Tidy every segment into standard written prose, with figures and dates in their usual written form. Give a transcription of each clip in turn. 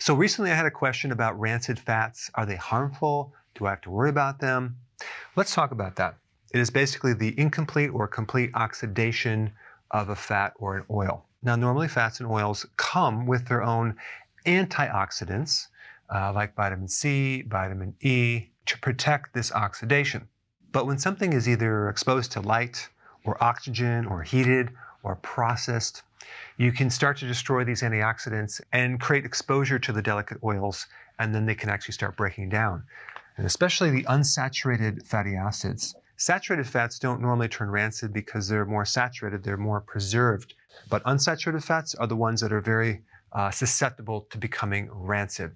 So recently I had a question about rancid fats. Are they harmful? Do I have to worry about them? Let's talk about that. It is basically the incomplete or complete oxidation of a fat or an oil. Now, normally fats and oils come with their own antioxidants, like vitamin C, vitamin E, to protect this oxidation. But when something is either exposed to light or oxygen or heated or processed, you can start to destroy these antioxidants and create exposure to the delicate oils, and then they can actually start breaking down. And especially the unsaturated fatty acids. Saturated fats don't normally turn rancid because they're more saturated, they're more preserved. But unsaturated fats are the ones that are very susceptible to becoming rancid.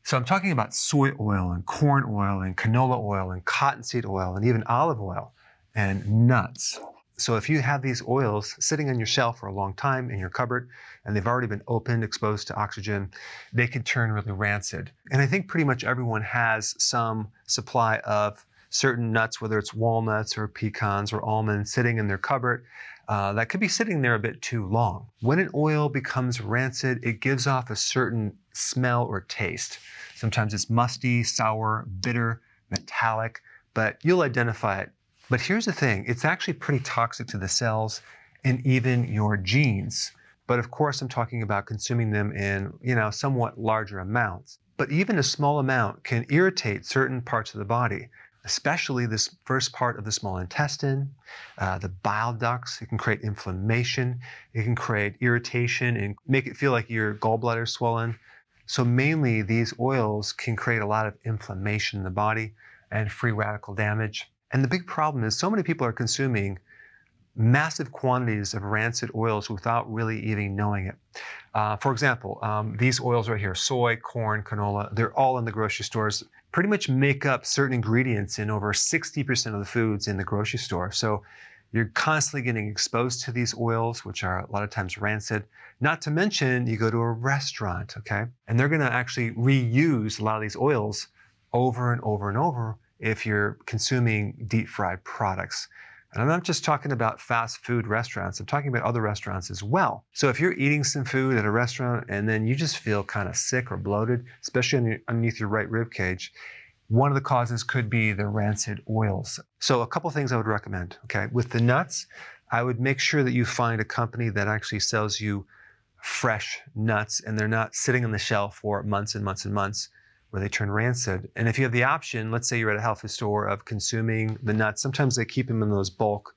So I'm talking about soy oil and corn oil and canola oil and cottonseed oil and even olive oil and nuts. So if you have these oils sitting on your shelf for a long time in your cupboard and they've already been opened, exposed to oxygen, they can turn really rancid. And I think pretty much everyone has some supply of certain nuts, whether it's walnuts or pecans or almonds, sitting in their cupboard that could be sitting there a bit too long. When an oil becomes rancid, it gives off a certain smell or taste. Sometimes it's musty, sour, bitter, metallic, but you'll identify it. But here's the thing, it's actually pretty toxic to the cells and even your genes. But of course, I'm talking about consuming them in, somewhat larger amounts. But even a small amount can irritate certain parts of the body, especially this first part of the small intestine, the bile ducts. It can create inflammation. It can create irritation and make it feel like your gallbladder is swollen. So mainly these oils can create a lot of inflammation in the body and free radical damage. And the big problem is so many people are consuming massive quantities of rancid oils without really even knowing it. For example, these oils right here, soy, corn, canola, they're all in the grocery stores, pretty much make up certain ingredients in over 60% of the foods in the grocery store. So you're constantly getting exposed to these oils, which are a lot of times rancid. Not to mention, you go to a restaurant, okay? And they're gonna actually reuse a lot of these oils over and over and over if you're consuming deep fried products. And I'm not just talking about fast food restaurants, I'm talking about other restaurants as well. So if you're eating some food at a restaurant and then you just feel kind of sick or bloated, especially underneath your right rib cage, one of the causes could be the rancid oils. So a couple things I would recommend, okay? With the nuts, I would make sure that you find a company that actually sells you fresh nuts and they're not sitting on the shelf for months and months and months where they turn rancid. And if you have the option, let's say you're at a health food store, of consuming the nuts, sometimes they keep them in those bulk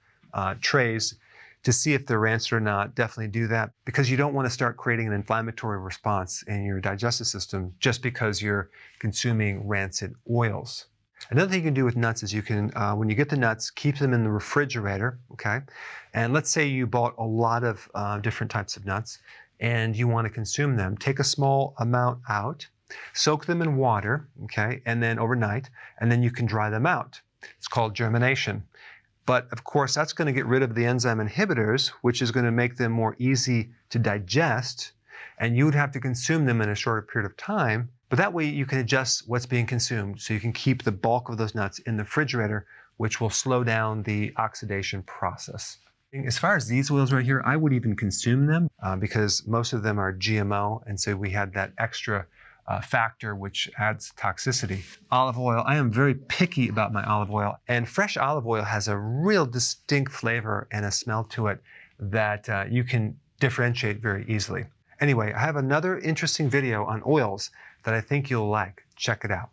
trays to see if they're rancid or not. Definitely do that, because you don't want to start creating an inflammatory response in your digestive system just because you're consuming rancid oils. Another thing you can do with nuts is you can, when you get the nuts, keep them in the refrigerator, okay? And let's say you bought a lot of different types of nuts and you want to consume them. Take a small amount out, soak them in water, okay, and then overnight, and then you can dry them out. It's called germination. But of course, that's going to get rid of the enzyme inhibitors, which is going to make them more easy to digest, and you would have to consume them in a shorter period of time. But that way you can adjust what's being consumed, so you can keep the bulk of those nuts in the refrigerator, which will slow down the oxidation process. As far as these oils right here, I would even consume them because most of them are GMO, and so we had that extra factor which adds toxicity. Olive oil, I am very picky about my olive oil, and fresh olive oil has a real distinct flavor and a smell to it that you can differentiate very easily. Anyway, I have another interesting video on oils that I think you'll like. Check it out.